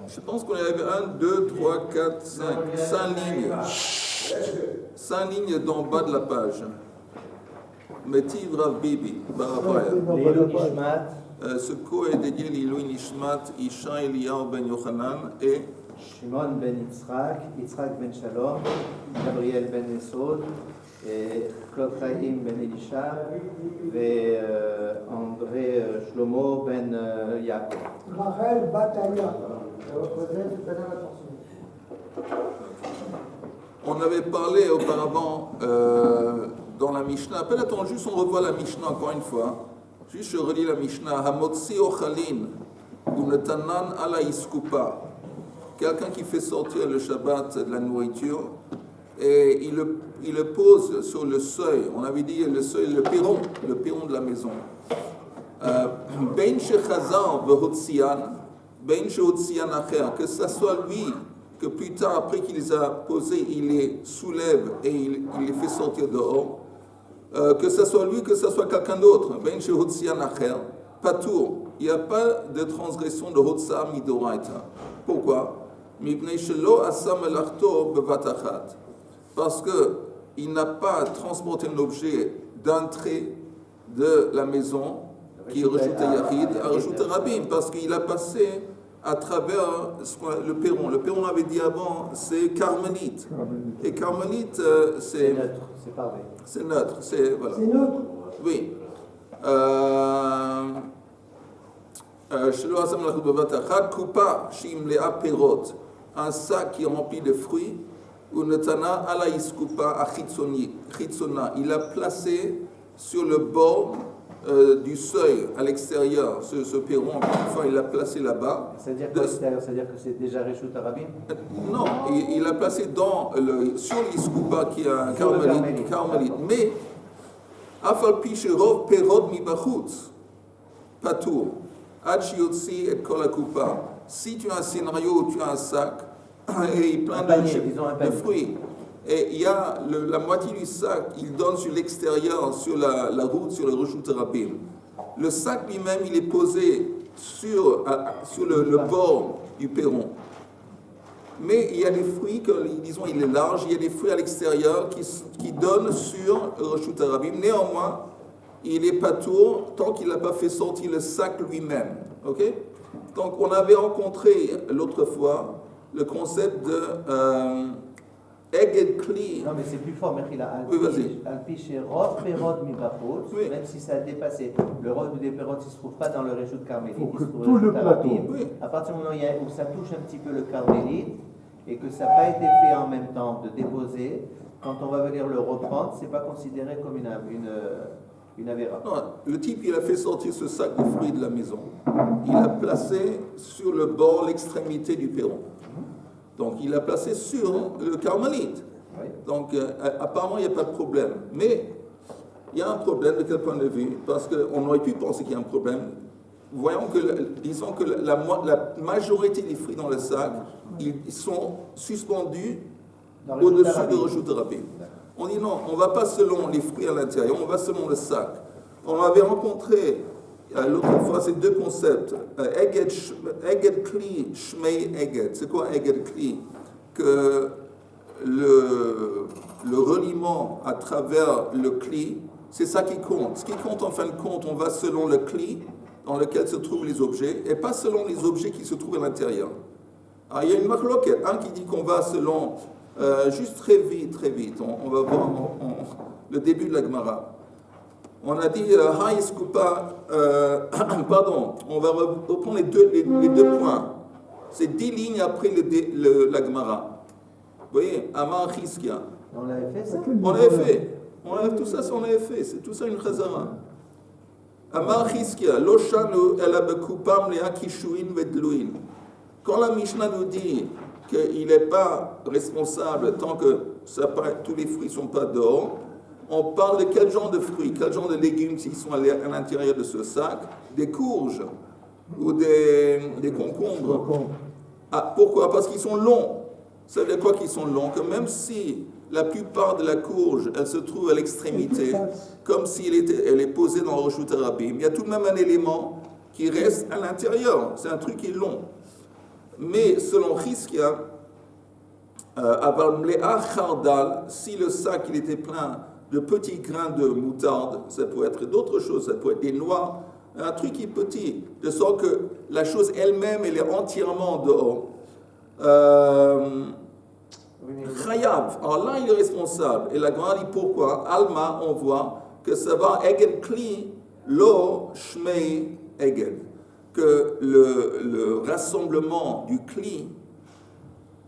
Je pense qu'on avait 1, 2, 3, 4, 5 lignes. 5 lignes d'en bas de la page. Metiv Rav Bibi, Barabaya. Ce cours est dédié à L'Ilui Nishmat, Isha Eliyahu ben Yochanan et Shimon ben Yitzhak, Yitzhak ben Shalom, Gabriel ben Esod, Claude Chaim ben Elisha, et André Shlomo ben Yaakov. Rachel Bataya. On avait parlé auparavant dans la Mishnah. Peut-être juste on revoit la Mishnah encore une fois. Juste je relis la Mishnah. Hamotzi ochalin unetanan ala iskupa. Quelqu'un qui fait sortir le Shabbat de la nourriture et il le pose sur le seuil. On avait dit le seuil, le perron de la maison. Ben shechazar vehotzian, ben shehotzian acher. Que ça soit lui que plus tard, après qu'il les a posés, il les soulève et il les fait sortir dehors. Que ce soit lui, que ce soit quelqu'un d'autre. Ben shehotzian acher, patour. Il n'y a pas de transgression de hotza midoraita. Pourquoi? Parce qu'il n'a pas transporté un objet d'entrée de la maison qui est rajouté Yahid à rajouter Rabin, parce qu'il a passé à travers le perron. Le perron, on avait dit avant, c'est carmélite. Et carmélite, c'est neutre, c'est pareil. C'est neutre, c'est voilà. C'est neutre. Oui. Un sac qui est rempli de fruits, il a placé sur le bord du seuil à l'extérieur, ce perron, enfin il l'a placé là-bas. C'est-à-dire que c'est déjà Reshut Rabin? Non, il l'a placé sur l'iskupa qui est un carmélite. Mais, afal pisherov perod mibachutz, patour. Si tu as un scénario où tu as un sac et plein de fruits, et il y a la moitié du sac, il donne sur l'extérieur, sur la route, sur le Reshut Rabin. Le sac lui-même, il est posé sur le bord du perron. Mais il y a des fruits, disons, il est large, il y a des fruits à l'extérieur qui donnent sur le Reshut Rabin. Néanmoins, il est patour tant qu'il n'a pas fait sortir le sac lui-même. Ok? Donc, on avait rencontré l'autre fois le concept de Eged Kli. Non, mais c'est plus fort, Mechila. Oui, vas-y. Alpi chez Rod, Perod, Mibachot, même si ça a dépassé. Le Rod ou des Perod, il ne se trouve pas dans le Reshut Carmélite. Il se trouve tout le dans plateau. oui. À partir du moment où ça touche un petit peu le Carmélite et que ça n'a pas été fait en même temps de déposer, quand on va venir le reprendre, ce n'est pas considéré comme une avéra. Non, le type, il a fait sortir ce sac de fruits de la maison. Il l'a placé sur le bord, l'extrémité du perron. Donc, il l'a placé sur le carmélite. Oui. Donc, apparemment, il n'y a pas de problème. Mais, il y a un problème de quel point de vue? Parce qu'on aurait pu penser qu'il y a un problème. Disons que la majorité des fruits dans le sac, ils sont suspendus au-dessus de Reshut Rabin. On dit non, on ne va pas selon les fruits à l'intérieur, on va selon le sac. On avait rencontré l'autre fois ces deux concepts, Eged Kli, Shmei Eged. C'est quoi Eged Kli? Que le reliement à travers le Kli, c'est ça qui compte. Ce qui compte en fin de compte, on va selon le Kli dans lequel se trouvent les objets, et pas selon les objets qui se trouvent à l'intérieur. Alors, il y a une machloket, un qui dit qu'on va selon... juste très vite, on va voir le début de la Gemara. On a dit pardon, on va reprendre les deux points. C'est 10 lignes après la Gemara. Vous voyez, Amar Chizkia. On l'avait fait, ça? On l'avait fait. Tout ça, on l'avait fait. C'est tout ça une chazara. Amar Chizkia, Loshanu elabekupam leakishuin vedluin. Quand la Mishnah nous dit qu'il n'est pas responsable tant que tous les fruits ne sont pas dehors, on parle de quel genre de fruits, quel genre de légumes s'ils sont à l'intérieur de ce sac, des courges ou des concombres. Ah, pourquoi? Parce qu'ils sont longs. Ça veut dire quoi qu'ils sont longs? Que même si la plupart de la courge, elle se trouve à l'extrémité, comme si elle est posée dans le Reshut Rabin, il y a tout de même un élément qui reste à l'intérieur. C'est un truc qui est long. Mais selon Chizkia, Aval Mle'a Chardal, si le sac il était plein de petits grains de moutarde, ça peut être d'autres choses, ça peut être des noix, un truc qui est petit, de sorte que la chose elle-même, elle est entièrement dehors. Chayav, alors là il est responsable. Et la Gemara dit pourquoi? Alma, on voit que ça va Eged Kli, Lo Shmei Eged. Que le rassemblement du Kli,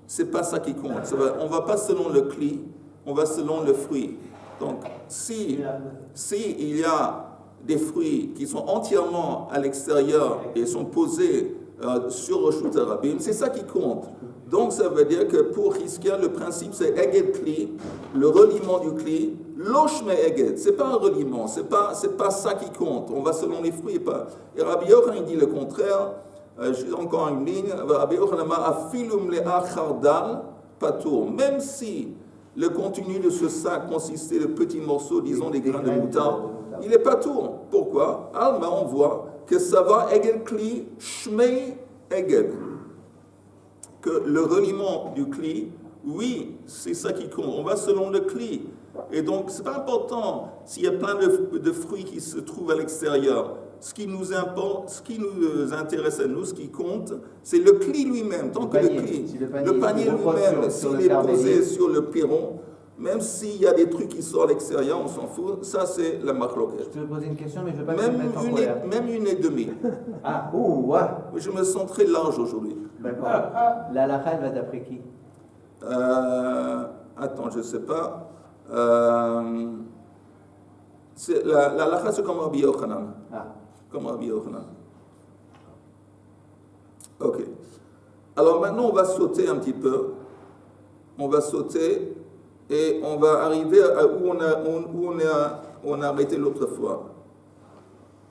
c'est pas ça qui compte. On va pas selon le Kli, on va selon le fruit. Donc, si il y a des fruits qui sont entièrement à l'extérieur et sont posés sur Reshut Harabim, c'est ça qui compte. Donc, ça veut dire que pour Chizkia, le principe c'est Eged Kli, le reliement du Kli, Loshme Eged. C'est pas un reliement, c'est pas ça qui compte. On va selon les fruits et pas. Et Rabbi Yochanan il dit le contraire. J'ai encore une ligne. Rabbi Yochanan afilum le'a chardal patour. Même si le contenu de ce sac consistait de petits morceaux, disons des grains de moutarde, il n'est pas tour. Pourquoi? Alma, on voit que ça va Eged Kli, Shmei Eged. Que le reliement du Kli, oui, c'est ça qui compte. On va selon le Kli. Et donc, c'est pas important s'il y a plein de fruits qui se trouvent à l'extérieur. Ce qui nous importe, ce qui nous intéresse à nous, ce qui compte, c'est le Kli lui-même. Tant que le panier lui-même, s'il est posé sur le perron, même s'il y a des trucs qui sortent à l'extérieur, on s'en fout. Ça, c'est la marloquette. Je te poser une question, mais je ne veux pas que tu me mettes en colère. Même une et demie. Ah, ouais. Je me sens très large aujourd'hui. D'accord. La halakha, elle va d'après qui? Attends, je ne sais pas. La halakha, c'est comme Rabbi Yochanan. Ah. Comme Rabbi Yochanan. Ok. Alors maintenant, on va sauter un petit peu. On va sauter et on va arriver à où on a arrêté l'autre fois.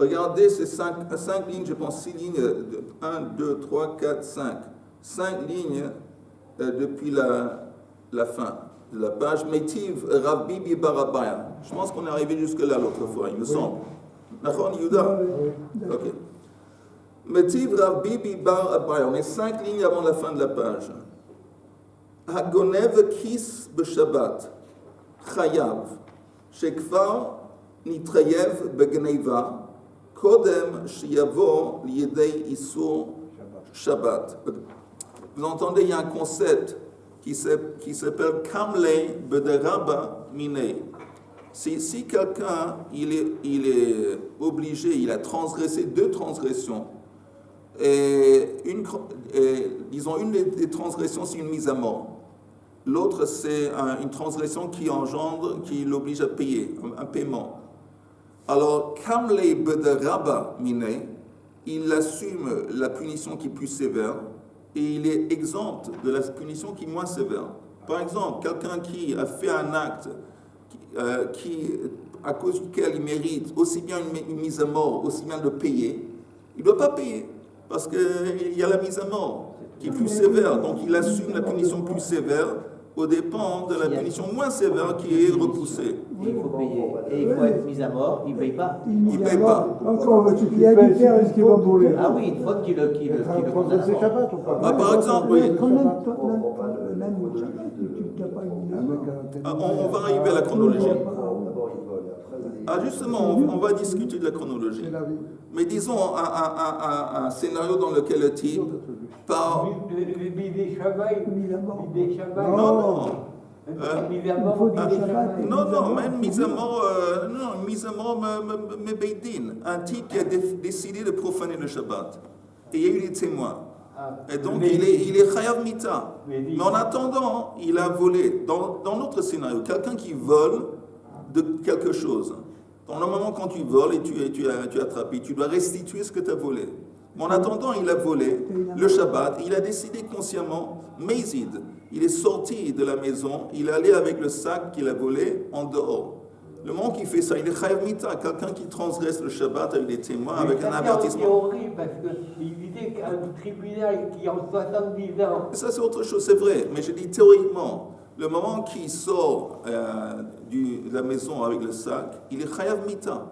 Regardez ces 5 lignes, je pense 6 lignes, 1, 2, 3, 4, 5. 5 lignes depuis la fin de la page. Metiv Rav Bibi bar Abaya. Je pense qu'on est arrivé jusque-là l'autre fois, il me semble. Nachon Yuda? Ok. Metiv Rav Bibi bar Abaya. On est 5 lignes avant la fin de la page. Hagonev kis b'Shabbat. Chayav. Shekvar nitrayev begneva. Kodem shiyavo liedei isur Shabbat. Vous entendez, il y a un concept qui s'appelle Kamlei Bederaba Minei. Si quelqu'un il est obligé, il a transgressé 2 transgressions, et disons une des transgressions c'est une mise à mort, l'autre c'est une transgression qui l'oblige à payer, un paiement. Alors, Kamlei Bederaba Minei, il assume la punition qui est plus sévère, et il est exempt de la punition qui est moins sévère. Par exemple, quelqu'un qui a fait un acte à cause duquel il mérite aussi bien une mise à mort, aussi bien de payer, il ne doit pas payer, parce qu'il y a la mise à mort qui est plus sévère. Donc il assume la punition plus sévère au dépend de la punition moins sévère qui est repoussée. Et il faut payer. Et il faut être mis à mort, il ne paye pas. Il ne paye pas. Encore, il y a des terres qui vont mourir. Ah oui, une fois qu'il le condamne. Par exemple, oui. Même tu n'as pas On va arriver à la chronologie. Justement, on va discuter de la chronologie. Mais disons un scénario dans lequel le type part... Non, même mise à mort, mais Beidin, un type qui a décidé de profaner le Shabbat. Et il y a eu des témoins. Et donc il est Chayav Mita. Mais en attendant, il a volé. Dans notre scénario, quelqu'un qui vole de quelque chose. Normalement, quand tu voles et tu as attrapé, tu dois restituer ce que tu as volé. Mais en attendant, il a volé le Shabbat, il a décidé consciemment, Meizid, il est sorti de la maison, il est allé avec le sac qu'il a volé en dehors. Le moment qu'il fait ça, il est Chayav Mita, quelqu'un qui transgresse le Shabbat avec des témoins, avec un avertissement. C'est horrible parce qu'il disait qu'un tribunal qui en 70 ans. Ça, c'est autre chose, c'est vrai, mais je dis théoriquement, le moment qu'il sort de la maison avec le sac, il est Chayav Mita.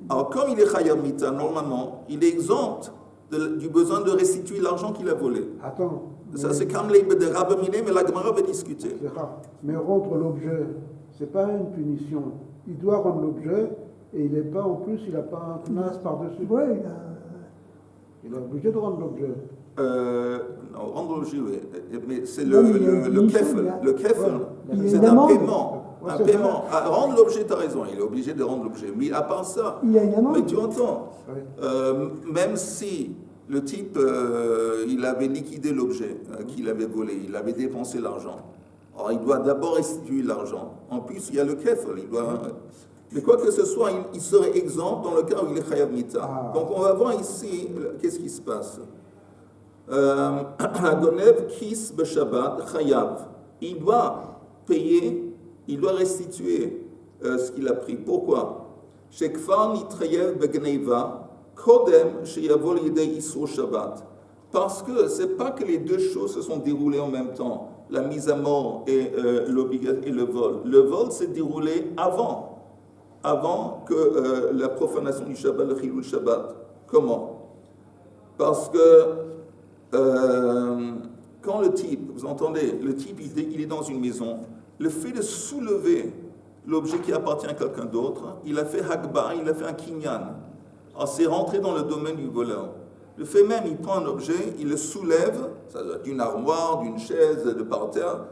Alors, comme il est Chayav Mita, normalement, il est exempt du besoin de restituer l'argent qu'il a volé. Attends. Ça, c'est comme les Bedera Bamine, mais la Gemara va discuter. C'est rare. Mais rendre l'objet, c'est pas une punition. Il doit rendre l'objet et il n'est pas en plus, il n'a pas un knas par-dessus. Ouais, Il est obligé de rendre l'objet. Non, rendre l'objet, oui. Mais c'est Non, le mais il y a une kefel. punition, Le kefel, il y a c'est une un amende. paiement. Ouais, Un c'est paiement. À rendre l'objet, tu as raison, il est obligé de rendre l'objet. Mais à part ça, il y a une amende. mais tu entends, Ouais. même si le type, il avait liquidé l'objet qu'il avait volé, il avait dépensé l'argent, alors il doit d'abord restituer l'argent. En plus, il y a le kefel, il doit... Mais quoi que ce soit, il serait exempt dans le cas où il est chayav mita. Ah. Donc on va voir ici, qu'est-ce qui se passe. Agonev kis b'shabbat chayav. Il doit payer, il doit restituer ce qu'il a pris. Pourquoi? Shekfar nitreyev begneiva kodem sheyavol yedei isur shabbat. Parce que c'est pas que les deux choses se sont déroulées en même temps, la mise à mort et le vol. Le vol s'est déroulé avant que la profanation du Shabbat, le Chilul Shabbat. Comment? Parce que quand le type, vous entendez, le type il est dans une maison, le fait de soulever l'objet qui appartient à quelqu'un d'autre, il a fait Hagba, il a fait un kinyan. Alors c'est rentré dans le domaine du voleur. Le fait même, il prend un objet, il le soulève, ça doit être d'une armoire, d'une chaise, de par terre,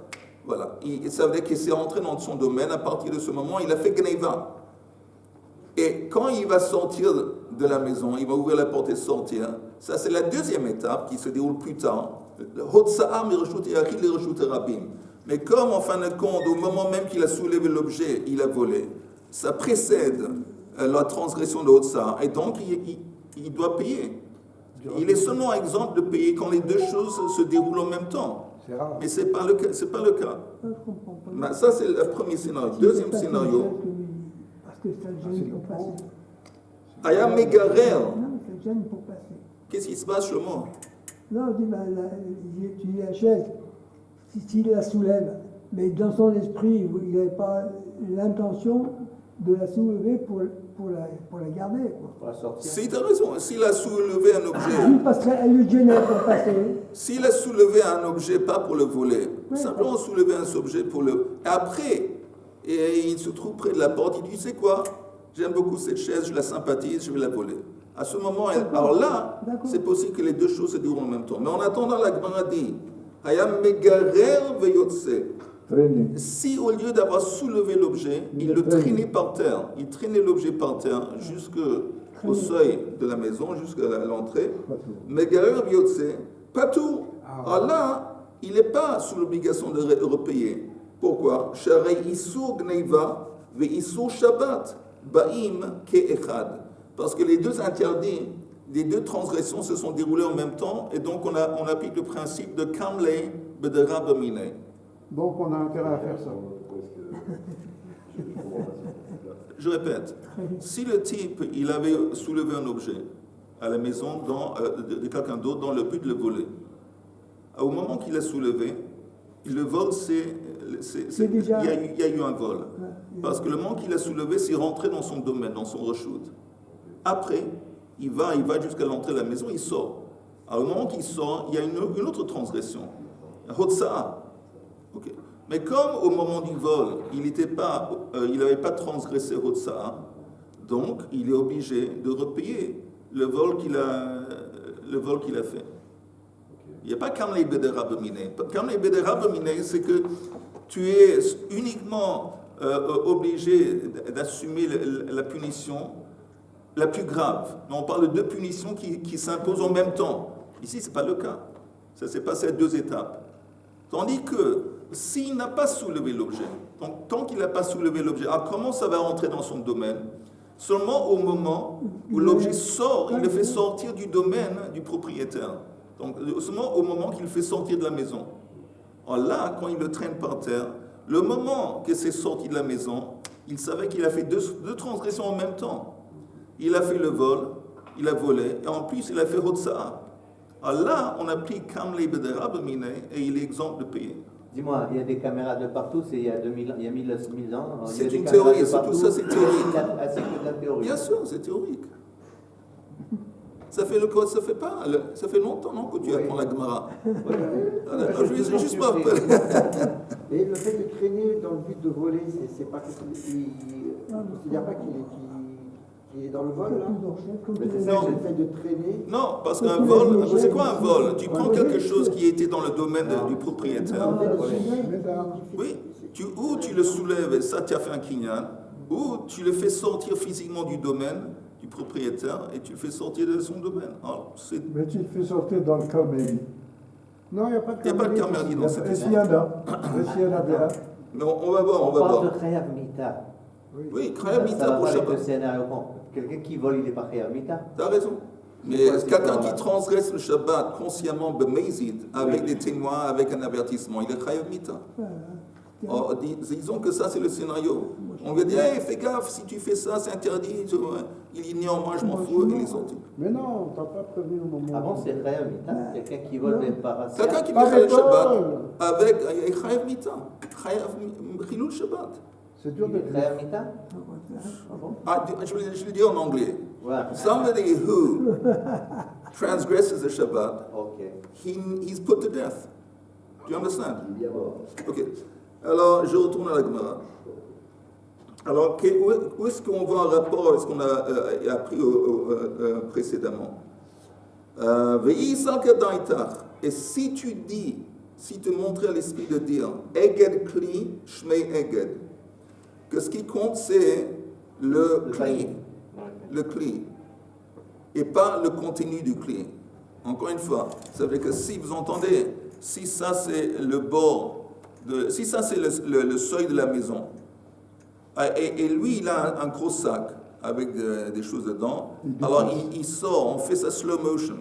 voilà. Ça veut dire qu'il s'est rentré dans son domaine, à partir de ce moment, il a fait Gneiva. Et quand il va sortir de la maison, il va ouvrir la porte et sortir, ça c'est la deuxième étape qui se déroule plus tard. Mais comme en fin de compte, au moment même qu'il a soulevé l'objet, il a volé, ça précède la transgression de Hotsa, et donc il doit payer. Il est seulement exemple de payer quand les deux choses se déroulent en même temps. C'est rare. Mais ce n'est pas le cas. Je comprends pas. Mais ça, c'est le premier scénario. Si Deuxième c'est pas scénario. Parce que ça le gêne pour passer. Aya Megarer. Non, ça le gêne pour passer. Qu'est-ce qui se passe, Shlomo? Non, on dit, tu dis la chaise, s'il la soulève, mais dans son esprit, il n'avait pas l'intention de la soulever pour la garder. Quoi. Pour la sortir. Si tu as raison, s'il a soulevé un objet, Juste parce qu'elle lui gênait pour passer. s'il a soulevé un objet, pas pour le voler, Oui. simplement soulever un objet pour le. Et après, et il se trouve près de la porte, il dit, tu sais quoi, j'aime beaucoup cette chaise, je la sympathise, je vais la voler. À ce moment, alors là, D'accord. c'est possible que les deux choses se déroulent en même temps. Mais en attendant, la Gemara dit, Hayam megarer veyotse. Traîner. Si au lieu d'avoir soulevé l'objet, il le traînait par terre, il traînait l'objet par terre jusqu'au seuil de la maison, jusqu'à l'entrée, megarer veyotse, pas tout. Alors là, il n'est pas sous l'obligation de repayer. Pourquoi? Sharei isur gneiva ve isur shabbat ba'im ke'echad. Parce que les deux interdits, les deux transgressions se sont déroulées en même temps, et donc on applique le principe de kamlei bedera b'minei. Donc on a intérêt à faire ça. Je répète, si le type, il avait soulevé un objet à la maison de quelqu'un d'autre dans le but de le voler, au moment qu'il l'a soulevé, le vol, déjà- il y a eu un vol. Ouais. Parce que le moment qu'il a soulevé, c'est rentré dans son domaine, dans son reshoot. Après, il va jusqu'à l'entrée de la maison, il sort. Alors, au moment qu'il sort, il y a une autre transgression. Hotsa'a. Okay. Mais comme au moment du vol, il n'avait pas transgressé Hotsa'a, donc il est obligé de repayer le vol qu'il a fait. Il n'y a pas Kamlei Bedera B'minei. Kamlei Bedera B'minei, c'est que tu es uniquement obligé d'assumer la punition la plus grave. Mais on parle de deux punitions qui s'imposent en même temps. Ici, ce n'est pas le cas. Ça s'est passé à deux étapes. Tandis que s'il n'a pas soulevé l'objet, donc tant qu'il n'a pas soulevé l'objet, alors comment ça va rentrer dans son domaine? Seulement au moment où l'objet sort, il le fait sortir du domaine du propriétaire. Donc seulement au moment qu'il le fait sortir de la maison. Alors là, quand il le traîne par terre, le moment que c'est sorti de la maison, il savait qu'il a fait deux transgressions en même temps. Il a fait le vol, il a volé, et en plus il a fait Hotsa'a. Alors là, on applique Kamlei Bedera B'minei et il est exempt de payer. Dis-moi, il y a des caméras de partout, c'est il y a 2000, il y a 1000 ans. il y C'est a des une caméras théorie, de c'est tout partout. ça, c'est théorique. Ah, c'est que de la théorie. Bien sûr, c'est théorique. Ça fait ça fait longtemps non, que tu apprends la Gemara. Je vais juste me rappeler. Et le fait de traîner dans le but de voler, c'est pas que on ne considère pas qu'il est dans le vol là. Mais c'est C'est ça, le fait de traîner. Non, parce qu'un vol, c'est quoi un vol? Tu prends quelque chose qui était dans le domaine du propriétaire. Oui, ou tu le soulèves et ça tu as fait un kinyan, ou tu le fais sortir physiquement du domaine du propriétaire et tu le fais sortir de son domaine. Alors, Mais tu le fais sortir dans le Carmélie. Non, il n'y a pas de il n'y a pas de carmélie. carmélie dans cette Et s'il histoire. y en a, et s'il y en avait un. Mais on va voir, On on va parle voir. de Chayav Mita. Oui, Ça Khayab Mita va pour pas avec le Shabbat. scénario. Quelqu'un qui vole, il n'est pas Chayav Mita. T'as raison. Mais Pourquoi c'est quelqu'un pas- qui transgresse le Shabbat consciemment, bemezid, avec des témoins, avec un avertissement, il est Chayav Mita. Oh, disons que ça c'est le scénario. On lui dit, hey, fais gaffe, si tu fais ça, c'est interdit. Il ignore, moi je m'en fous, il est sorti. Mais non, tu n'as pas prévenu au moment. Ah bon, c'est Chayav Mita. Quelqu'un qui vole des parasites. Quelqu'un qui Pas met le de Shabbat vol. avec Chayav Mita, Chayav Chilul Shabbat. C'est dur de Chayav Mita. Ah bon? Je le dis en anglais. Voilà. Somebody who transgresses the Shabbat, Ok. he's put to death. Do you understand? Ok. Alors, je retourne à la Gemara. Alors, où est-ce qu'on voit un rapport avec ce qu'on a appris précédemment? Et si tu dis, si tu montres à l'esprit de dire Eged Kli, Shmei Eged, que ce qui compte c'est le Kli, le Kli, et pas le contenu du Kli. Encore une fois, ça veut dire que si vous entendez, si ça c'est le bord, si ça c'est le seuil de la maison, et lui il a un gros sac avec des choses dedans, alors il sort, on fait ça slow motion,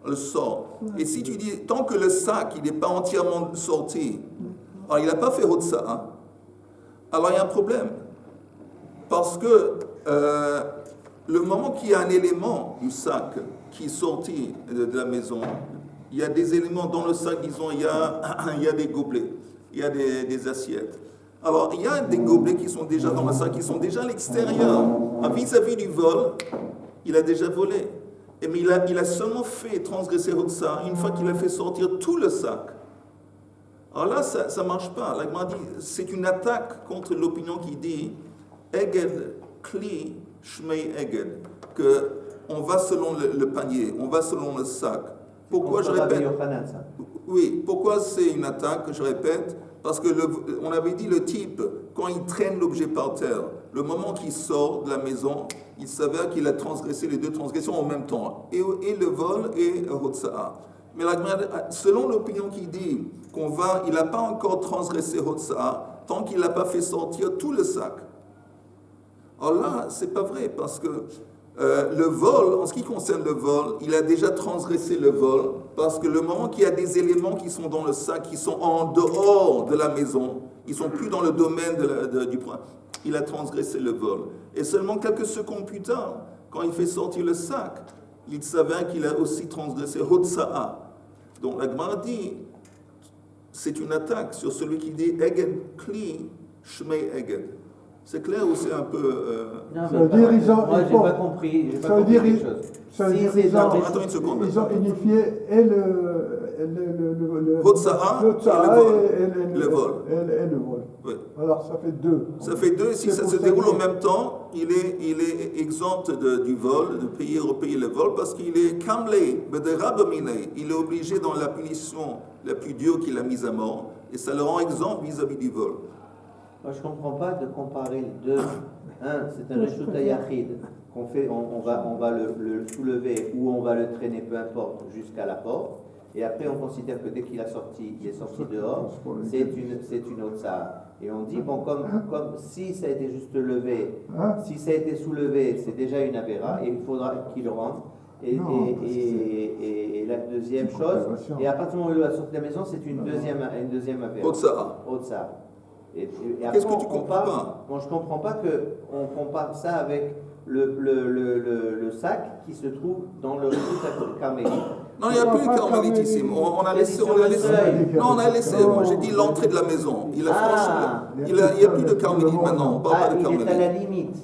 le sort. Et si tu dis, tant que le sac il n'est pas entièrement sorti, alors il n'a pas fait Hotsa'a, alors il y a un problème. Parce que le moment qu'il y a un élément du sac qui est sorti de la maison, il y a des éléments dans le sac, disons, il y a des gobelets, il y a des assiettes. Alors, il y a des gobelets qui sont déjà dans le sac, qui sont déjà à l'extérieur. Vis-à-vis du vol, il a déjà volé. Mais il a seulement fait transgresser ça une fois qu'il a fait sortir tout le sac. Alors là, ça ne marche pas. La Gemara dit, c'est une attaque contre l'opinion qui dit Eged, Kli, Shmei Eged, qu'on va selon le panier, on va selon le sac. Pourquoi je répète? Oui, pourquoi c'est une attaque, je répète? Parce que on avait dit le type, quand il traîne l'objet par terre, le moment qu'il sort de la maison, il s'avère qu'il a transgressé les deux transgressions en même temps, et le vol et Hotsa'a. Mais selon l'opinion qui dit il n'a pas encore transgressé Hotsa'a, tant qu'il n'a pas fait sortir tout le sac. Alors là, c'est pas vrai, parce que le vol, en ce qui concerne le vol, il a déjà transgressé le vol, parce que le moment qu'il y a des éléments qui sont dans le sac, qui sont en dehors de la maison, ils ne sont plus dans le domaine du point, il a transgressé le vol. Et seulement quelques secondes plus tard, quand il fait sortir le sac, il s'avère qu'il a aussi transgressé Hotsa'a. Donc la Gemara dit, c'est une attaque sur celui qui dit Eged Kli, Shmei Eged. C'est clair ou c'est un peu... Non, Ça veut dire ils ont... moi, j'ai pas compris. J'ai pas compris quelque chose. Ça veut Si dire c'est dans les- Attends une seconde. ils ont unifié et le Hotsa'a et le vol. Et le vol. Oui. Alors ça fait deux. Ça fait deux, si C'est ça pour se ça déroule que- en même temps, il est exempt du vol, de repayer le vol, parce qu'il est kamlé, bederabamine, il est obligé dans la punition la plus dure qu'il a mise à mort, et ça le rend exempt vis-à-vis du vol. Moi, je ne comprends pas de comparer les deux. Un, c'est un reshut yachid qu'on fait, on va le soulever ou on va le traîner, peu importe, jusqu'à la porte. Et après, on considère que dès qu'il est sorti dehors, c'est une otsa. Et on dit, bon, comme si ça a été juste levé, si ça a été soulevé, c'est déjà une avéra, et il faudra qu'il le rentre. Et la deuxième chose, et à partir du moment où il a sorti de la maison, c'est une deuxième avéra. Otsa. Et après, Qu'est-ce que tu on comprends compare- pas? Moi, je ne comprends pas qu'on compare ça avec le sac qui se trouve dans le récit carmélite. Non, il n'y a plus le carmélitissime. On a laissé. Non, on a laissé. Moi, j'ai dit l'entrée de la maison. Il a franchi. Il n'y a plus de carmélite maintenant. On parle pas de Il est à carmélite. la limite.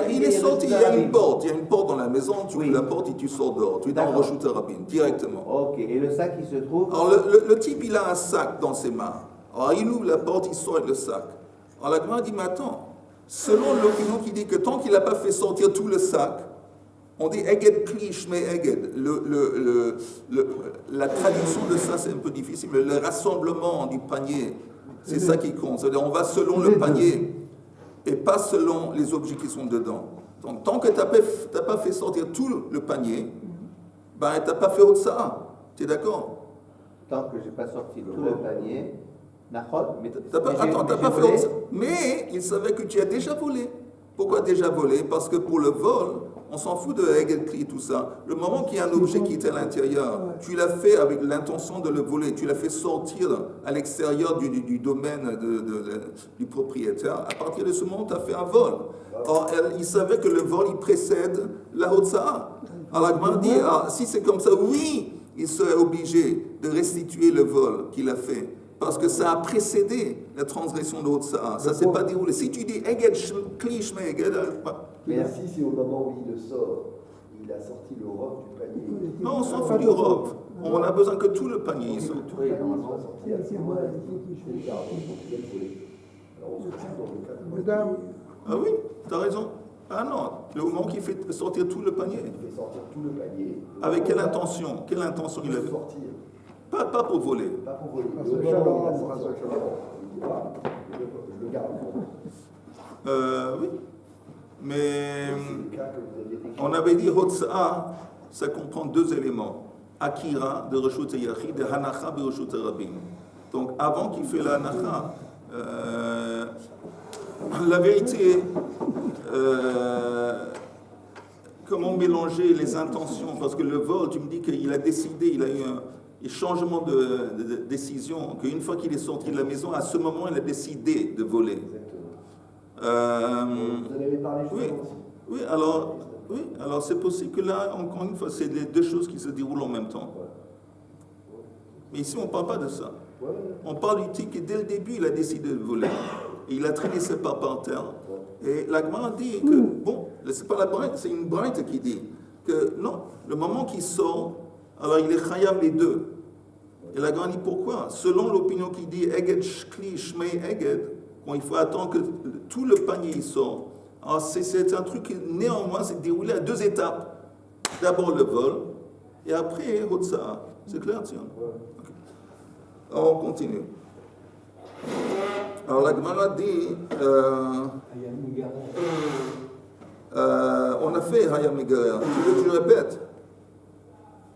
Il est sorti. Il y a une porte. Il y a une porte dans la maison. Tu ouvres la porte et tu sors dehors. Tu es dans le Reshut Rabin directement. Ok. Et le sac qui se trouve. Alors, le type, il a un sac dans ses mains. Alors, il ouvre la porte, il sort avec le sac. Alors, la Gemara dit, mais attends, selon l'opinion qui dit que tant qu'il n'a pas fait sortir tout le sac, on dit Eged Kli Shmei Eged. La traduction de ça, c'est un peu difficile, mais le rassemblement du panier, c'est ça qui compte. C'est-à-dire, on va selon le panier et pas selon les objets qui sont dedans. Donc, tant que tu n'as pas fait sortir tout le panier, ben, tu n'as pas fait Hotsa'ah. Tu es d'accord? Tant que je n'ai pas sorti tout le panier. Mais t'as pas fait Hotsa'ah. Mais il savait que tu as déjà volé. Pourquoi déjà volé? Parce que pour le vol, on s'en fout de Eged Kli, tout ça. Le moment qu'il y a un objet qui est à l'intérieur, tu l'as fait avec l'intention de le voler, tu l'as fait sortir à l'extérieur du domaine du propriétaire. À partir de ce moment, tu as fait un vol. Or, il savait que le vol, il précède la Hotsa'ah. Alors, la Gemara dit, si c'est comme ça, oui, il serait obligé de restituer le vol qu'il a fait. Parce que ça a précédé la transgression de Hotsa'ah. Ça ne s'est pas déroulé. Si tu dis Eged Kli Shmei Eged, mais si c'est au moment où il le sort, il a sorti le robe du panier. non, on s'en fout du robe. On a besoin que tout le panier y sorte. Oui, normalement, sorti. Mesdames, Ah oui, tu as raison. Ah non, le moment qu'il fait sortir tout le panier. Il fait sortir tout le panier. Avec quelle intention? Quelle intention il avait? Sortir. Pas pour voler. Pas pour voler. Parce Le que moment où il a Shalom, sorti parce que le robe, il dit, je le garde pour moi. Oui. Mais C'est le cas que vous aviez décrit. on avait dit Hotsa'ah, ça comprend deux éléments. Akira de Reshut Yachid et Hanacha de Reshut Rabin. Donc avant qu'il fait la Hanacha, la vérité, comment mélanger les intentions? Parce que le vol, tu me dis qu'il a décidé, il a eu un changement de décision, qu'une fois qu'il est sorti de la maison, à ce moment, il a décidé de voler. Vous en avez parlé Oui, justement aussi. oui, alors c'est possible que là, encore une fois, c'est les deux choses qui se déroulent en même temps. Mais ici, on ne parle pas de ça. On parle du type qui, dès le début, il a décidé de voler. Et il a traîné ses pas par terre. Et la Gemara dit que, bon, c'est pas la braïta, c'est une braïta qui dit que, non, le moment qu'il sort, alors il est chayav les deux. Et la Gemara dit pourquoi? Selon l'opinion qui dit Eged Kli Shmei Eged, quand il faut attendre que tout le panier sort. Alors c'est un truc qui, néanmoins, s'est déroulé à deux étapes. D'abord le vol, et après Hotsa'ah. C'est clair, tiens? Okay. Alors on continue. Alors la Gemara dit, on a fait Hayam Megarer. Tu veux que je répète?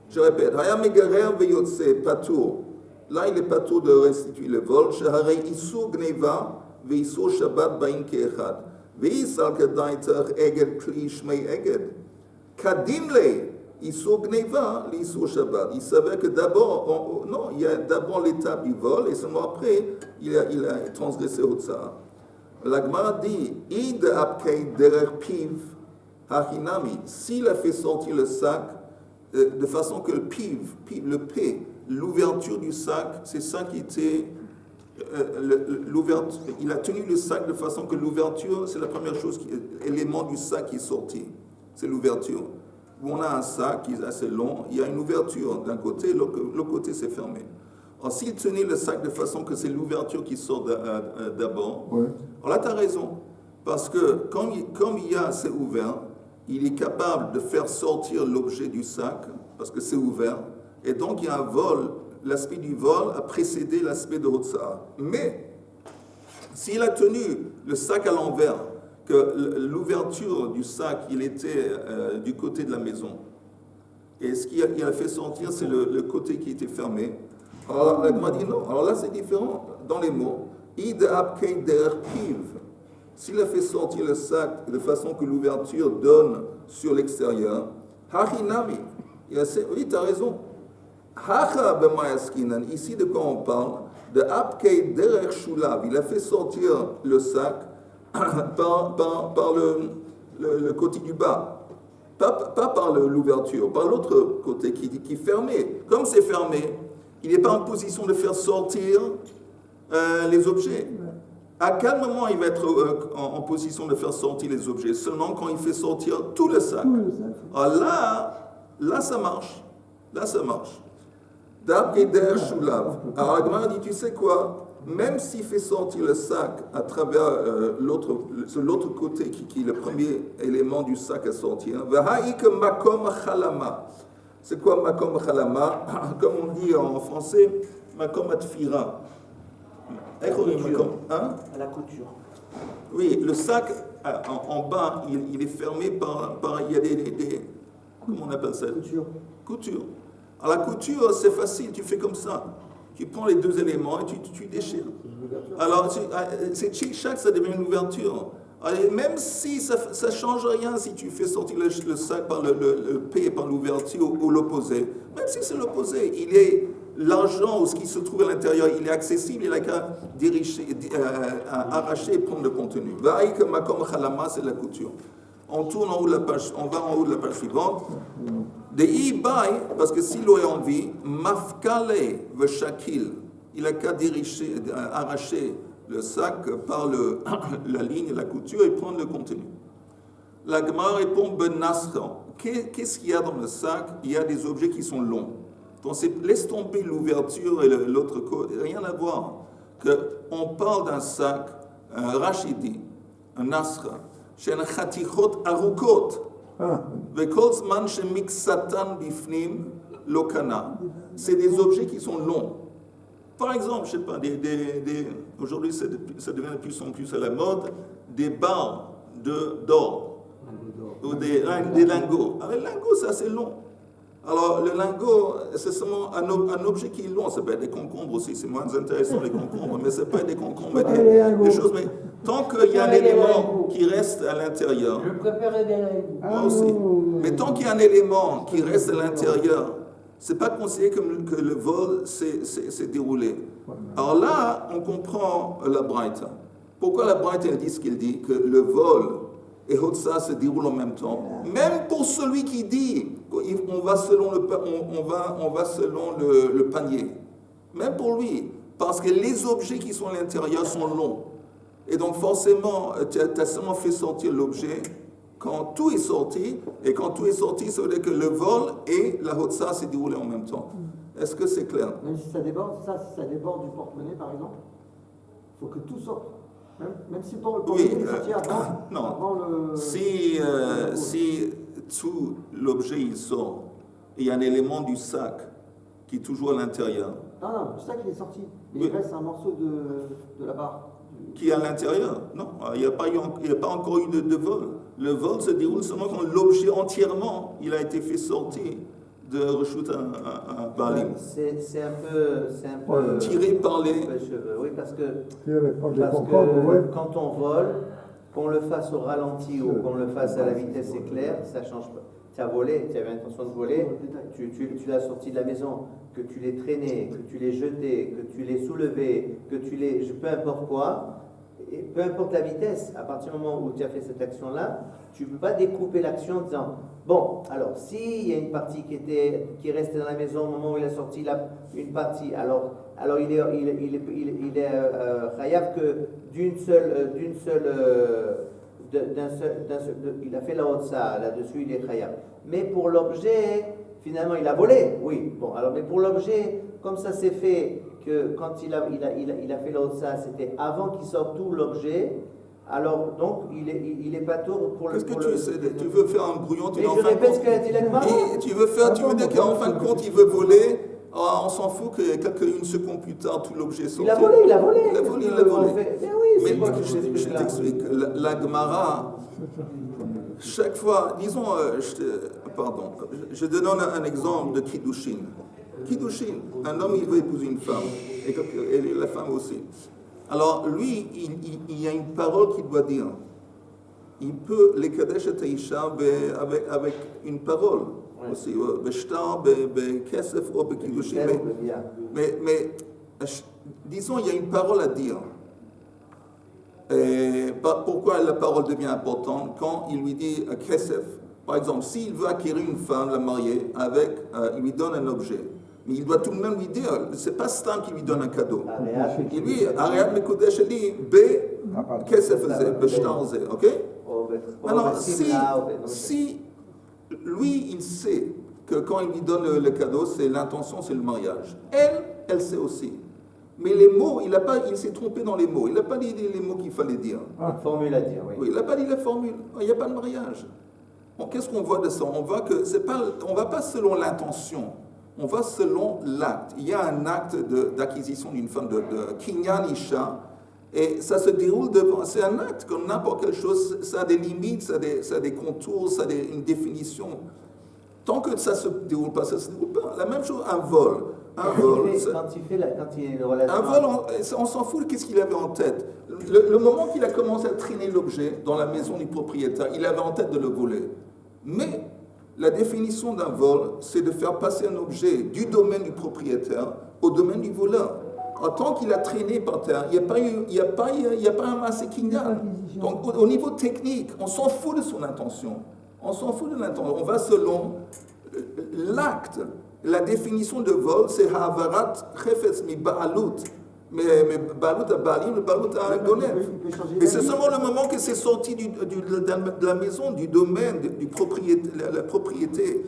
Je répète. Hayam Megarer veyotse patour. Là, il est patour de restituer le vol. Shaharei isur gneva veisur shabbat bain keechad. Veisal kedaiter eged kli shmei eged. Kadimle isur gneva l'isur shabbat. Il savait que d'abord, non, il y a d'abord l'étape du vol et seulement après, il a transgressé Hotsa'ah. La Gemara dit, id apkei derer piv hachinami. S'il a fait sortir le sac de façon que le piv, le P, l'ouverture du sac, c'est ça qui était l'ouverture. Il a tenu le sac de façon que l'ouverture, c'est la première chose, élément du sac qui est sorti. C'est l'ouverture. Où on a un sac qui est assez long, il y a une ouverture d'un côté, l'autre côté c'est fermé. Alors s'il tenait le sac de façon que c'est l'ouverture qui sort d'abord, alors là tu as raison. Parce que comme il y a assez ouvert, il est capable de faire sortir l'objet du sac, parce que c'est ouvert, et donc il y a un vol, l'aspect du vol a précédé l'aspect de Hotsa'ah. Mais, s'il a tenu le sac à l'envers, que l'ouverture du sac, il était du côté de la maison, et ce qu'il a fait sortir, c'est le côté qui était fermé. Alors la Gemara dit non, alors là c'est différent dans les mots. Id abkei der piv. S'il a fait sortir le sac de façon que l'ouverture donne sur l'extérieur, hachinami. Oui, tu as raison. Hacha b'mayaskinan. Ici, de quoi on parle? De abkei derer shulav. Il a fait sortir le sac par le côté du bas. Pas par l'ouverture, par l'autre côté qui est fermé. Comme c'est fermé, il n'est pas en position de faire sortir les objets. À quel moment il va être en position de faire sortir les objets? Seulement quand il fait sortir tout le sac. Alors là ça marche. Là ça marche. D'après Der Shulav. Alors Agmar dit, tu sais quoi? Même s'il fait sortir le sac à travers l'autre côté qui est le premier élément du sac à sortir, makom chalama. C'est quoi makom chalama? Comme on dit en français, makom atfira. À la couture. Hein? À la couture. Oui, le sac en bas, il est fermé par il y a des comment on appelle ça? Couture. Alors la couture, c'est facile, tu fais comme ça. Tu prends les deux éléments et tu déchires. Alors, chaque ça devient une ouverture. Alors, même si ça ne change rien si tu fais sortir le sac par le P, par l'ouverture ou l'opposé. Même si c'est l'opposé, l'argent ou ce qui se trouve à l'intérieur, il est accessible, il n'a qu'à arracher et prendre le contenu. Vaïk makom chalama, c'est la couture. On tourne en haut de la page, on va en haut de la page suivante. De ibai, parce que s'il aurait envie, mafkale veshakil, il a qu'à arracher le sac par la ligne, la couture et prendre le contenu. La Gemara répond benasran. Qu'est-ce qu'il y a dans le sac? Il y a des objets qui sont longs. Donc laisse tomber l'ouverture et l'autre côté, rien à voir. On parle d'un sac, un rachidi, un nasra. שהן חתיכות ארוכות, וכל זמן שמקצתן בפנים לא קנה. C'est des objets qui sont longs. Par exemple, je sais pas, aujourd'hui ça devient de plus en plus à la mode, des barres d'or, ou des lingots. Alors, les lingots, c'est assez long. Alors, le lingot, c'est seulement un objet qui est long. Ça peut être des concombres aussi, c'est moins intéressant les concombres, mais ça peut être des concombres, des choses. Mais tant qu'il y a un élément qui reste à l'intérieur. Je préférais des lingots. Moi aussi. Mais tant qu'il y a un élément qui reste à l'intérieur, c'est pas considéré que le vol s'est déroulé. Alors là, on comprend la Braïta. Pourquoi la Braïta dit ce qu'il dit, que le vol et Hotsa se déroulent en même temps. Même pour celui qui dit on va selon le panier. Même pour lui. Parce que les objets qui sont à l'intérieur sont longs. Et donc forcément, tu as seulement fait sortir l'objet quand tout est sorti. Et quand tout est sorti, ça veut dire que le vol et la Hotsa s'est déroulé en même temps. Est-ce que c'est clair? Même si ça déborde, si ça déborde du porte-monnaie par exemple, il faut que tout sorte. Même si le porte-monnaie est sorti avant le... Si tout l'objet il sort, et il y a un élément du sac qui est toujours à l'intérieur. Non, le sac il est sorti. Mais il reste un morceau de la barre. Qui est à l'intérieur? Non, il n'y a pas encore eu de vol. Le vol se déroule seulement quand l'objet entièrement il a été fait sortir de Reshut Balim. C'est un peu tiré par les cheveux. Oui, parce que Quand on vole, qu'on le fasse au ralenti ou qu'on le fasse à la vitesse éclair, ça change pas. Tu as volé, tu avais l'intention de voler, tu l'as sorti de la maison, que tu l'aies traîné, que tu l'aies jeté, que tu l'aies soulevé, que tu l'aies, peu importe quoi, et peu importe la vitesse, à partir du moment où tu as fait cette action-là, tu ne peux pas découper l'action en disant bon, alors s'il y a une partie qui restait dans la maison au moment où il a sorti une partie, alors il est chayav que il a fait la hotsa, là-dessus il est chayav. Mais pour l'objet, finalement il a volé, oui. Bon, alors mais pour l'objet, comme ça s'est fait que quand il a fait la hotsa, c'était avant qu'il sorte tout l'objet. Alors, donc, il est pas tour pour le... Qu'est-ce que tu veux faire un brouillon? Mais je répète ce qu'a dit l'Agmara. Tu veux dire qu'en fin de compte, il veut voler, on s'en fout que quelques secondes plus tard, tout l'objet sorti. Il a volé. Il a volé. Mais oui, mais je t'explique. La Gemara, chaque fois, disons, je te donne un exemple de Kiddushin. Kiddushin, un homme, il veut épouser une femme, et la femme aussi. Alors, lui, il y a une parole qu'il doit dire. Il peut les Kadesh et Taïcha avec une parole. Aussi, Beshtar, Bekesef, Bekidushin. Mais disons, il y a une parole à dire. Et pourquoi la parole devient importante? Quand il lui dit Kesef, par exemple, s'il veut acquérir une femme, la marier, il lui donne un objet. Mais il doit tout de même lui dire, c'est pas Stam qui lui donne un cadeau. Il lui, Ariad Mekodesh, il dit, Kesef, Beshtanze, ok? Maintenant, si lui, il sait que quand il lui donne le cadeau, c'est l'intention, c'est le mariage. Elle sait aussi. Mais les mots, il s'est trompé dans les mots. Il n'a pas dit les mots qu'il fallait dire. Une formule à dire, oui. Oui, il n'a pas dit la formule. Il n'y a pas de mariage. Bon, qu'est-ce qu'on voit de ça? On voit que on va pas selon l'intention. On va selon l'acte. Il y a un acte d'acquisition d'une femme, de Kinyan Isha, et ça se déroule devant. C'est un acte comme n'importe quelle chose. Ça a des limites, ça a des contours, ça a une définition. Tant que ça ne se déroule pas, ça ne se déroule pas. La même chose, un vol. Un vol, on s'en fout de qu'est-ce qu'il avait en tête. Le moment qu'il a commencé à traîner l'objet dans la maison du propriétaire, il avait en tête de le voler. Mais la définition d'un vol, c'est de faire passer un objet du domaine du propriétaire au domaine du voleur. En tant qu'il a traîné par terre, il n'y a pas un massé kinyan. Donc au niveau technique, on s'en fout de son intention. On s'en fout de l'intention. On va selon l'acte. La définition de vol, c'est ha'avarat chefetz mi ba'alut. Mais ba'alut à Balim, le ba'alut à Gonev. Et c'est seulement le moment que c'est sorti de la maison, du domaine, la propriété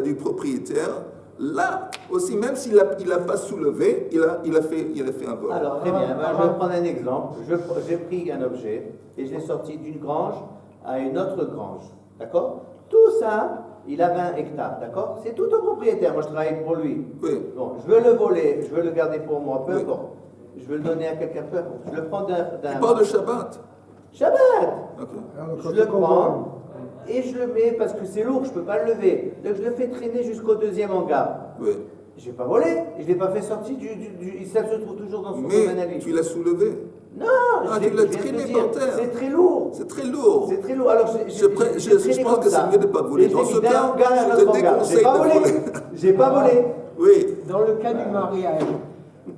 du propriétaire. Là aussi, même s'il n'a pas soulevé, il a fait un vol. Alors, très bien. Je vais prendre un exemple. J'ai pris un objet et je l'ai sorti d'une grange à une autre grange. D'accord? Tout ça, il a 20 hectares, d'accord? C'est tout au propriétaire, moi je travaille pour lui. Oui. Bon, je veux le voler, je veux le garder pour moi, peu importe. Je veux le donner à quelqu'un, peu importe. Je le prends d'un... Il parle de Shabbat. Shabbat! Okay. Je le prends et je le mets parce que c'est lourd, je ne peux pas le lever. Donc je le fais traîner jusqu'au deuxième hangar. Oui. Je n'ai pas volé, je ne l'ai pas fait sortir ça se trouve toujours dans son domaine à lui. Mais tu l'as soulevé. Non, tu l'as traîné par terre. C'est très lourd. C'est très lourd. C'est très lourd. Alors, je pense que c'est mieux de ne pas voler. Dans ce cas, je te déconseille de voler. J'ai pas volé. Oui. Dans le cas du mariage,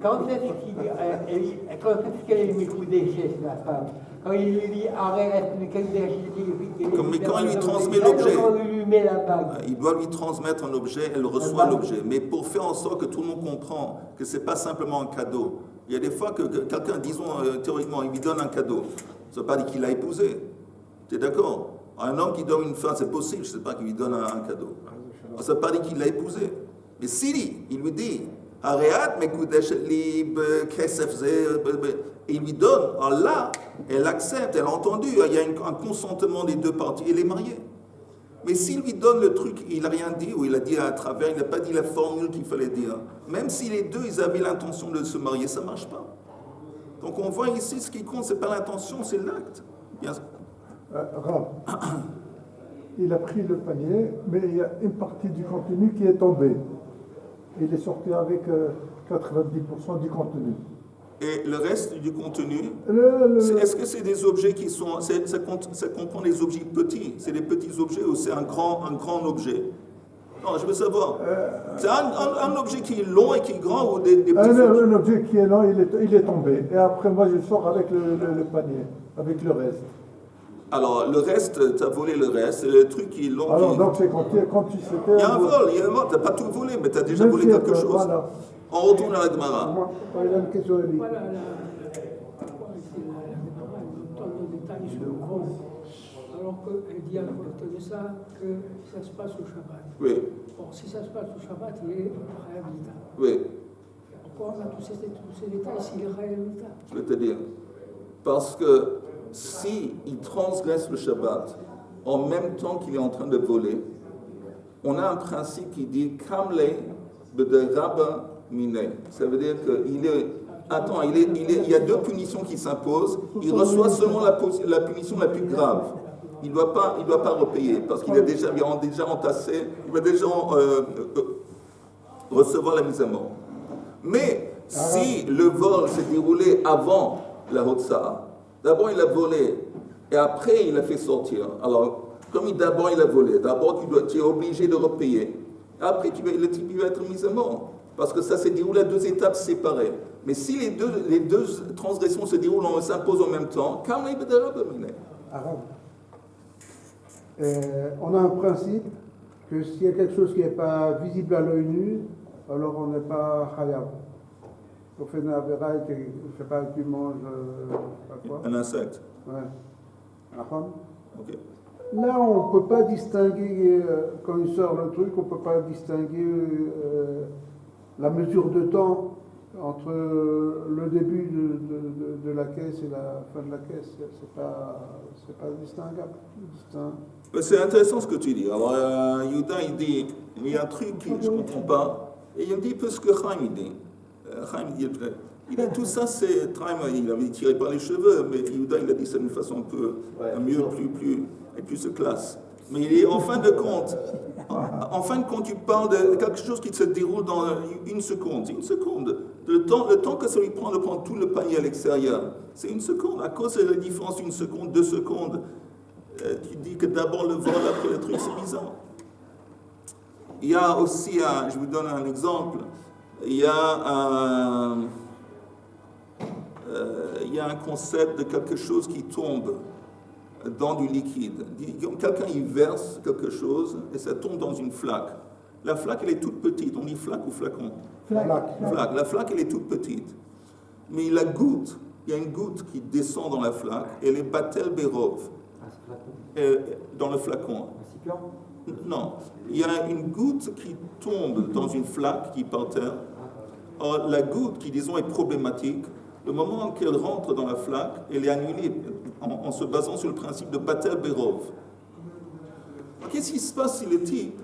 quand est-ce qu'elle est Mekoudé chez la femme? Quand il lui dit arrête, Mais quand il lui transmet l'objet, quand il lui met la bague. Il doit lui transmettre un objet, elle reçoit l'objet. Mais pour faire en sorte que tout le monde comprend que ce n'est pas simplement un cadeau. Il y a des fois que quelqu'un, disons théoriquement, il lui donne un cadeau. Ça ne veut pas dire qu'il l'a épousé. Tu es d'accord? Un homme qui donne une femme, c'est possible, je ne sais pas qu'il lui donne un cadeau. Ça ne veut pas dire qu'il l'a épousé. Mais si, il lui dit, Areat, Mekudesh Lib, Kesef, et il lui donne. Alors là, elle accepte, elle a entendu, il y a un consentement des deux parties, elle est mariée. Mais s'il lui donne le truc, il n'a rien dit, ou il a dit à travers, il n'a pas dit la formule qu'il fallait dire. Même si les deux, ils avaient l'intention de se marier, ça ne marche pas. Donc on voit ici, ce qui compte, ce n'est pas l'intention, c'est l'acte. Rav, il a pris le panier, mais il y a une partie du contenu qui est tombée. Il est sorti avec 90% du contenu. Et le reste du contenu, est-ce que c'est des objets qui sont... Ça comprend des objets petits? C'est des petits objets ou c'est un grand objet? Non, je veux savoir. C'est un objet qui est long et qui est grand ou des petits objets? Un objet qui est long, il est tombé. Et après, moi, je sors avec le panier, avec le reste. Alors, le reste, tu as volé le reste, c'est le truc qui est long. Alors, donc, c'est quand tu sais... Il y a un vol, tu n'as pas tout volé, mais tu as déjà volé quelque chose. Voilà. On retourne à la Gemara. Il a une question à lui. Voilà, pourquoi c'est la Gemara, elle donne le détail sur le vol, alors qu'elle dit à côté de ça que ça se passe au Shabbat. Oui. Bon, si ça se passe au Shabbat, il est Rayamita. Oui. Pourquoi on a tous ces détails s'il est Rayamita? Je vais te dire. Parce que si il transgresse le Shabbat en même temps qu'il est en train de voler, on a un principe qui dit Kamle de Rabba Mine. Ça veut dire qu'il est. Attends, il y a deux punitions qui s'imposent. Il reçoit seulement la punition la plus grave. Il ne doit pas repayer parce qu'il a déjà entassé, il va déjà recevoir la mise à mort. Mais si le vol s'est déroulé avant la Hotsa, d'abord il a volé et après il a fait sortir. Alors, comme d'abord il a volé, d'abord tu es obligé de repayer. Après, le type va être mis à mort. parce que ça se déroule à 2 étapes séparées. Mais si les deux transgressions s'imposent en même temps, Arabe. On a un principe que s'il y a quelque chose qui n'est pas visible à l'œil nu, alors on n'est pas khayab. On fait une avéra, je ne sais pas, tu manges, pas quoi. Un insecte. Ouais. Arabe. Ok. Là, on ne peut pas distinguer, quand il sort le truc, on ne peut pas distinguer la mesure de temps entre le début de la caisse et la fin de la caisse. C'est pas distinguable. C'est intéressant ce que tu dis. Alors, Yuda, il dit, il y a un truc que je ne comprends pas, et il me dit peu ce que Chaim dit. Chaim dit, tout ça, c'est Chaim, il avait tiré par les cheveux, mais Yuda, il a dit ça d'une façon un peu mieux, plus classe. Mais il est, en fin de compte, tu parles de quelque chose qui se déroule dans une seconde. Une seconde. Le temps que ça lui prend de prendre tout le panier à l'extérieur, c'est une seconde. À cause de la différence d'une seconde, 2 secondes, tu dis que d'abord le vol, après le truc, c'est bizarre. Il y a aussi, je vous donne un exemple, il y a un concept de quelque chose qui tombe dans du liquide. Quelqu'un y verse quelque chose et ça tombe dans une flaque. La flaque, elle est toute petite. On dit flaque ou flacon? Flaque. La flaque, elle est toute petite. Mais il y a une goutte qui descend dans la flaque, et elle est batel berov. Dans le flacon. Non. Il y a une goutte qui tombe dans une flaque qui est par terre. Or, la goutte qui, disons, est problématique, le moment qu'elle rentre dans la flaque, elle est annulée en se basant sur le principe de Batel Berov. Qu'est-ce qui se passe si le type,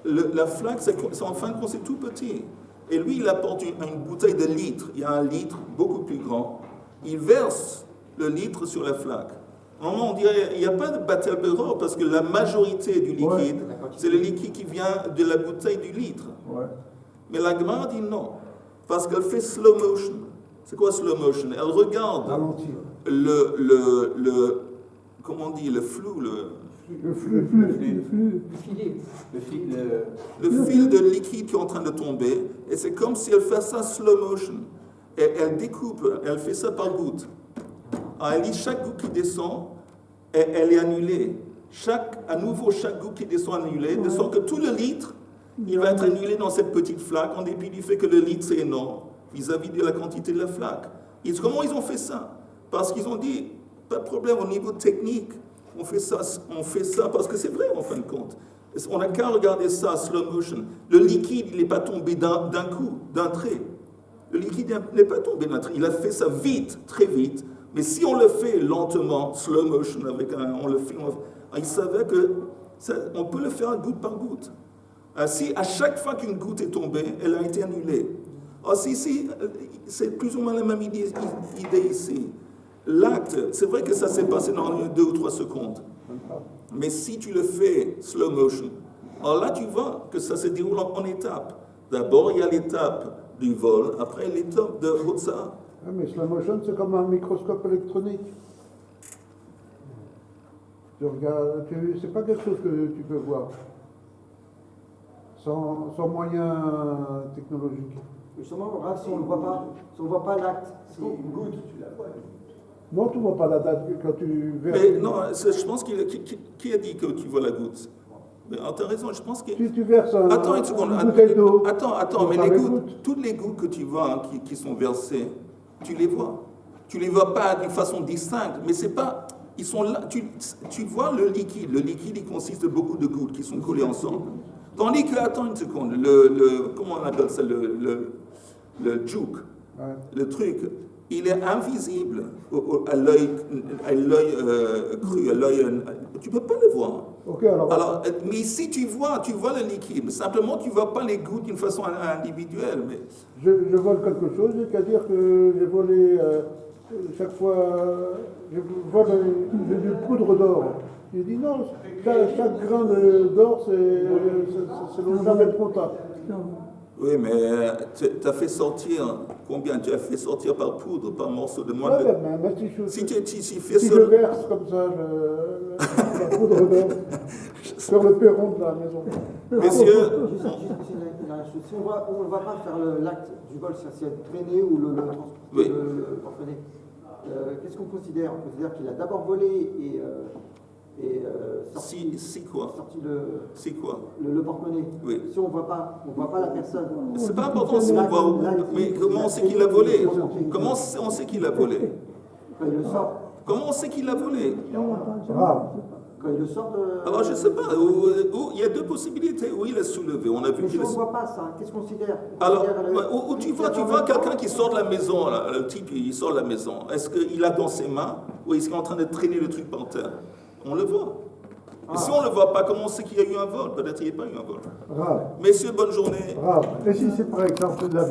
la flaque, en fin de compte, c'est tout petit. Et lui, il apporte une bouteille de litre. Il y a un litre beaucoup plus grand. Il verse le litre sur la flaque. Normalement, on dirait qu'il n'y a pas de Batel Berov parce que la majorité du liquide, c'est le liquide qui vient de la bouteille du litre. Ouais. Mais la Gemara dit non. Parce qu'elle fait slow motion. C'est quoi slow motion? Elle regarde comment on dit, le flou, le flux. Le fil de liquide qui est en train de tomber, et c'est comme si elle fait ça slow motion. Et elle découpe, elle fait ça par goutte. Alors elle dit chaque goutte qui descend, elle est annulée. À nouveau, chaque goutte qui descend est annulée, de sorte que tout le litre, il va être annulé dans cette petite flaque, en dépit du fait que le litre c'est énorme, vis-à-vis de la quantité de la flaque. Et comment ils ont fait ça? Parce qu'ils ont dit, pas de problème au niveau technique, on fait ça parce que c'est vrai en fin de compte. On n'a qu'à regarder ça, slow motion. Le liquide, il n'est pas tombé d'un coup, d'un trait. Le liquide n'est pas tombé d'un trait. Il a fait ça vite, très vite. Mais si on le fait lentement, slow motion, on le filme, il savait qu'on peut le faire goutte par goutte. Si à chaque fois qu'une goutte est tombée, elle a été annulée. Alors, si, c'est plus ou moins la même idée ici. L'acte, c'est vrai que ça s'est passé dans 2 ou 3 secondes. Mais si tu le fais slow motion, alors là tu vois que ça se déroule en étapes. D'abord, il y a l'étape du vol, après l'étape de Hotza. Mais slow motion, c'est comme un microscope électronique. Tu regardes, c'est pas quelque chose que tu peux voir sans moyen technologique. Justement, si on ne voit pas l'acte, c'est une goutte, tu la vois. Non, tu ne vois pas la date quand tu verses. Mais non, je pense qui a dit que tu vois la goutte? Mais tu as raison, je pense que... Si tu verses Attends une seconde. une bouteille d'eau... Attends, mais toutes les gouttes que tu vois qui sont versées, tu les vois. Tu ne les vois pas d'une façon distincte, mais c'est pas... Ils sont là, tu vois le liquide. Le liquide, il consiste de beaucoup de gouttes qui sont collées ensemble. Tandis que, attends une seconde, comment on appelle ça, le jouk, le truc, il est invisible à l'œil cru, à l'œil... Tu ne peux pas le voir. Okay, alors, mais si tu vois le liquide, simplement tu ne vois pas les gouttes d'une façon individuelle. Mais... Je vole quelque chose, c'est-à-dire que j'ai volé chaque fois, je vole du poudre d'or. J'ai dit non, chaque grain d'or, c'est le jamais de contact. Oui, mais tu as fait sortir combien? Tu as fait sortir par poudre, par morceau de moine? Si je verse comme ça la poudre d'or. sur le perron de la maison. Messieurs, Si on ne va pas faire l'acte du vol, c'est traîner ou le Oui. porte-monnaie, qu'est-ce qu'on considère? On considère qu'il a d'abord volé et sorti, c'est quoi? sorti C'est quoi? le porte-monnaie. Oui. Si on voit pas la personne. C'est pas important si on voit, mais comment on sait qu'il a volé? Comment on sait qu'il a volé? Quand il le sort. Comment on sait qu'il a volé? Grave. Quand il le sort de. Alors je sais pas, il y a deux possibilités. Où il est soulevé, on a vu Mais qu'il si on est ne voit pas ça, qu'est-ce qu'on considère? Alors, où tu vois quelqu'un qui sort de la maison, là, le type il sort de la maison, est-ce qu'il a dans ses mains ou est-ce qu'il est en train de traîner le truc par terre? On le voit. Et si on ne le voit pas, comment on sait qu'il y a eu un vol? Peut-être qu'il n'y a pas eu un vol. Grave. Messieurs, bonne journée. Grave. Et si c'est par exemple la